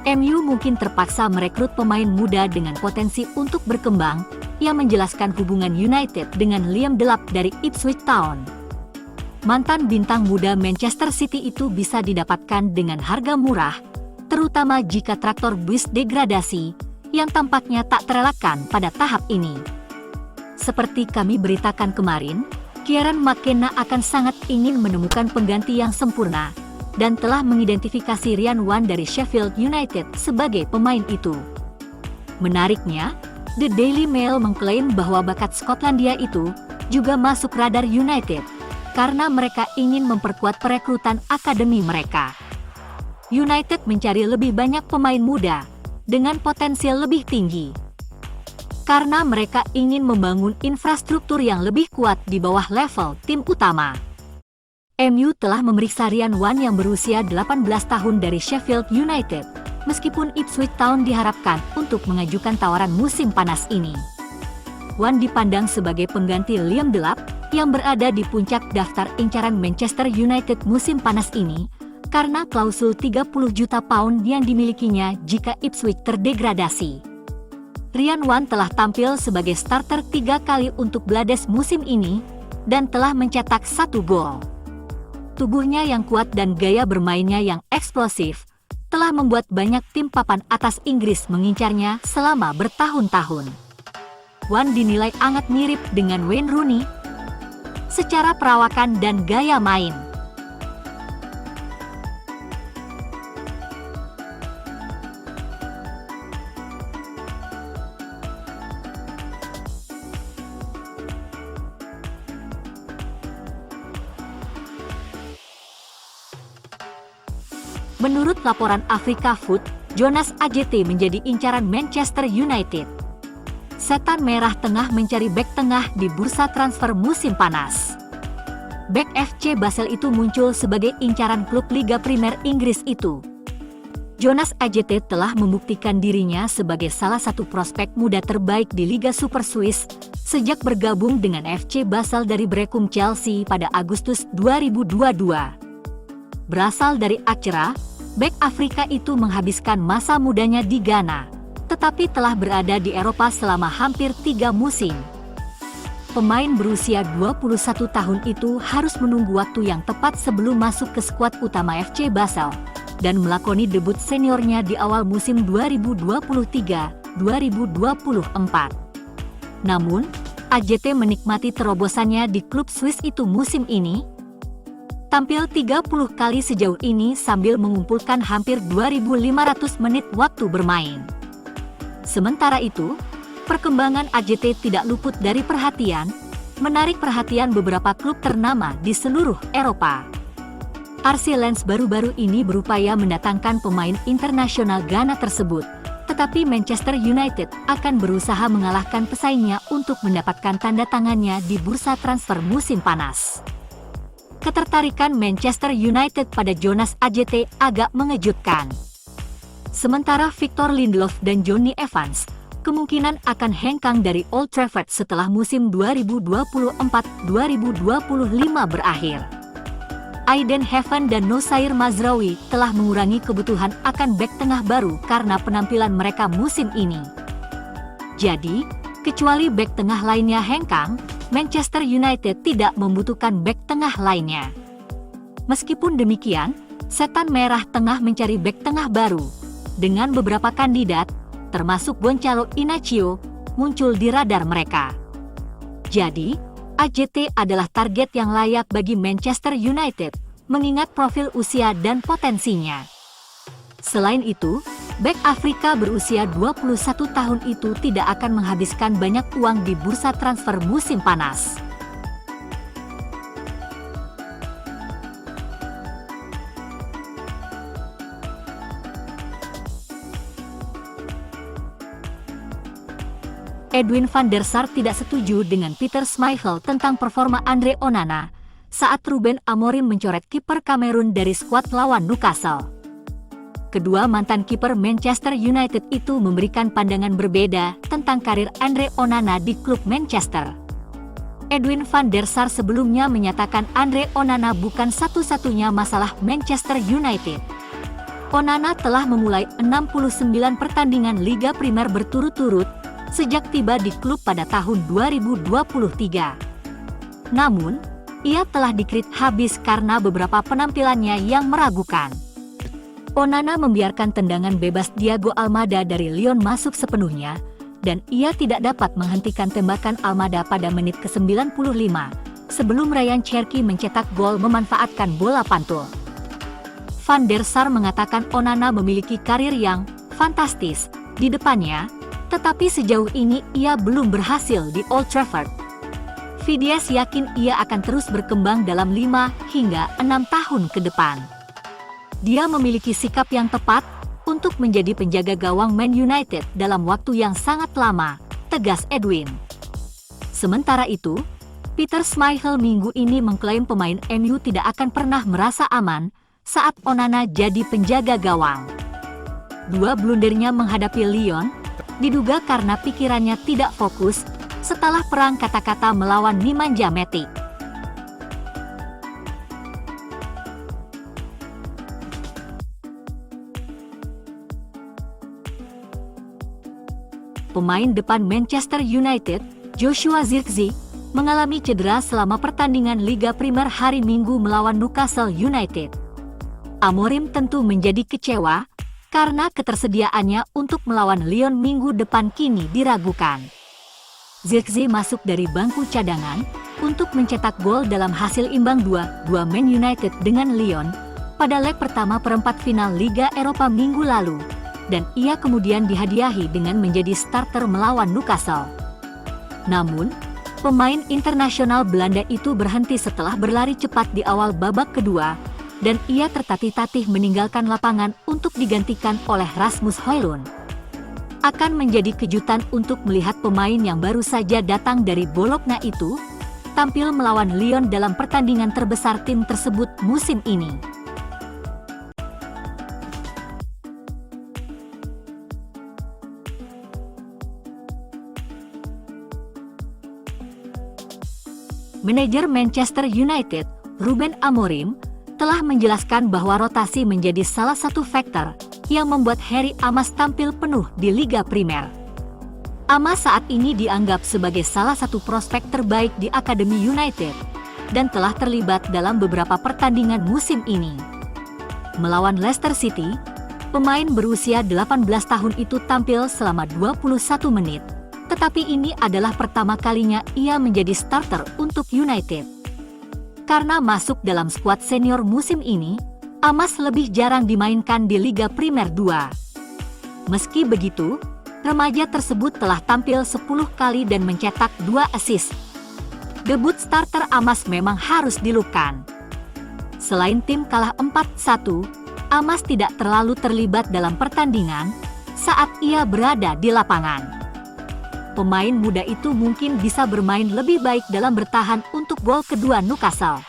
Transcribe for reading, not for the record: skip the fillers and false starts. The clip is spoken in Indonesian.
MU mungkin terpaksa merekrut pemain muda dengan potensi untuk berkembang, yang menjelaskan hubungan United dengan Liam Delap dari Ipswich Town. Mantan bintang muda Manchester City itu bisa didapatkan dengan harga murah, terutama jika traktor bus degradasi, yang tampaknya tak terelakkan pada tahap ini. Seperti kami beritakan kemarin, Kieran McKenna akan sangat ingin menemukan pengganti yang sempurna, dan telah mengidentifikasi Ryan Wan dari Sheffield United sebagai pemain itu. Menariknya, The Daily Mail mengklaim bahwa bakat Skotlandia itu juga masuk radar United, karena mereka ingin memperkuat perekrutan akademi mereka. United mencari lebih banyak pemain muda, dengan potensial lebih tinggi. Karena mereka ingin membangun infrastruktur yang lebih kuat di bawah level tim utama. MU telah memeriksa Ryan Wan yang berusia 18 tahun dari Sheffield United, meskipun Ipswich Town diharapkan untuk mengajukan tawaran musim panas ini. Wan dipandang sebagai pengganti Liam Delap, yang berada di puncak daftar incaran Manchester United musim panas ini, karena klausul 30 juta pound yang dimilikinya jika Ipswich terdegradasi. Ryan Wan telah tampil sebagai starter 3 kali untuk Blades musim ini, dan telah mencetak 1 gol. Tubuhnya yang kuat dan gaya bermainnya yang eksplosif, telah membuat banyak tim papan atas Inggris mengincarnya selama bertahun-tahun. Wan dinilai sangat mirip dengan Wayne Rooney secara perawakan dan gaya main. Menurut laporan Africa Foot, Jonas AJT menjadi incaran Manchester United. Setan Merah tengah mencari bek tengah di bursa transfer musim panas. Bek FC Basel itu muncul sebagai incaran klub Liga Primer Inggris itu. Jonas AJT telah membuktikan dirinya sebagai salah satu prospek muda terbaik di Liga Super Swiss sejak bergabung dengan FC Basel dari Brecum Chelsea pada Agustus 2022. Berasal dari Accra, bek Afrika itu menghabiskan masa mudanya di Ghana, tetapi telah berada di Eropa selama hampir 3 musim. Pemain berusia 21 tahun itu harus menunggu waktu yang tepat sebelum masuk ke skuad utama FC Basel, dan melakoni debut seniornya di awal musim 2023-2024. Namun, AJT menikmati terobosannya di klub Swiss itu musim ini, tampil 30 kali sejauh ini sambil mengumpulkan hampir 2.500 menit waktu bermain. Sementara itu, perkembangan AJT tidak luput dari perhatian, menarik perhatian beberapa klub ternama di seluruh Eropa. RC Lens baru-baru ini berupaya mendatangkan pemain internasional Ghana tersebut, tetapi Manchester United akan berusaha mengalahkan pesaingnya untuk mendapatkan tanda tangannya di bursa transfer musim panas. Ketertarikan Manchester United pada Jonas AJT agak mengejutkan. Sementara Victor Lindelof dan Jonny Evans kemungkinan akan hengkang dari Old Trafford setelah musim 2024-2025 berakhir. Aiden Heaven dan Nosair Mazraoui telah mengurangi kebutuhan akan bek tengah baru karena penampilan mereka musim ini. Jadi, kecuali bek tengah lainnya hengkang, Manchester United tidak membutuhkan bek tengah lainnya. Meskipun demikian, Setan Merah tengah mencari bek tengah baru, dengan beberapa kandidat, termasuk Gonçalo Inácio, muncul di radar mereka. Jadi, AJT adalah target yang layak bagi Manchester United, mengingat profil usia dan potensinya. Selain itu, bek Afrika berusia 21 tahun itu tidak akan menghabiskan banyak uang di bursa transfer musim panas. Edwin van der Sar tidak setuju dengan Peter Schmeichel tentang performa Andre Onana saat Ruben Amorim mencoret kiper Kamerun dari skuad lawan Newcastle. Kedua mantan kiper Manchester United itu memberikan pandangan berbeda tentang karir Andre Onana di klub Manchester. Edwin van der Sar sebelumnya menyatakan Andre Onana bukan satu-satunya masalah Manchester United. Onana telah memulai 69 pertandingan Liga Primer berturut-turut sejak tiba di klub pada tahun 2023. Namun, ia telah dikritik habis karena beberapa penampilannya yang meragukan. Onana membiarkan tendangan bebas Thiago Almada dari Lyon masuk sepenuhnya, dan ia tidak dapat menghentikan tembakan Almada pada menit ke-95 sebelum Ryan Cherki mencetak gol memanfaatkan bola pantul. Van der Sar mengatakan Onana memiliki karir yang fantastis di depannya, tetapi sejauh ini ia belum berhasil di Old Trafford. Fidias yakin ia akan terus berkembang dalam 5 hingga 6 tahun ke depan. Dia memiliki sikap yang tepat untuk menjadi penjaga gawang Man United dalam waktu yang sangat lama, tegas Edwin. Sementara itu, Peter Schmeichel minggu ini mengklaim pemain MU tidak akan pernah merasa aman saat Onana jadi penjaga gawang. Dua blundernya menghadapi Lyon diduga karena pikirannya tidak fokus setelah perang kata-kata melawan Nemanja Matic. Pemain depan Manchester United, Joshua Zirkzee, mengalami cedera selama pertandingan Liga Primer hari Minggu melawan Newcastle United. Amorim tentu menjadi kecewa karena ketersediaannya untuk melawan Lyon minggu depan kini diragukan. Zirkzee masuk dari bangku cadangan untuk mencetak gol dalam hasil imbang 2-2 Man United dengan Lyon pada leg pertama perempat final Liga Eropa minggu lalu, dan ia kemudian dihadiahi dengan menjadi starter melawan Newcastle. Namun, pemain internasional Belanda itu berhenti setelah berlari cepat di awal babak kedua, dan ia tertatih-tatih meninggalkan lapangan untuk digantikan oleh Rasmus Højlund. Akan menjadi kejutan untuk melihat pemain yang baru saja datang dari Bologna itu tampil melawan Lyon dalam pertandingan terbesar tim tersebut musim ini. Manajer Manchester United, Ruben Amorim, telah menjelaskan bahwa rotasi menjadi salah satu faktor yang membuat Harry Amas tampil penuh di Liga Primer. Amas saat ini dianggap sebagai salah satu prospek terbaik di Akademi United dan telah terlibat dalam beberapa pertandingan musim ini. Melawan Leicester City, pemain berusia 18 tahun itu tampil selama 21 menit, tetapi ini adalah pertama kalinya ia menjadi starter untuk United. Karena masuk dalam skuad senior musim ini, Amas lebih jarang dimainkan di Liga Primer 2. Meski begitu, remaja tersebut telah tampil 10 kali dan mencetak 2 assist. Debut starter Amas memang harus dilupakan. Selain tim kalah 4-1, Amas tidak terlalu terlibat dalam pertandingan saat ia berada di lapangan. Pemain muda itu mungkin bisa bermain lebih baik dalam bertahan untuk gol kedua Newcastle.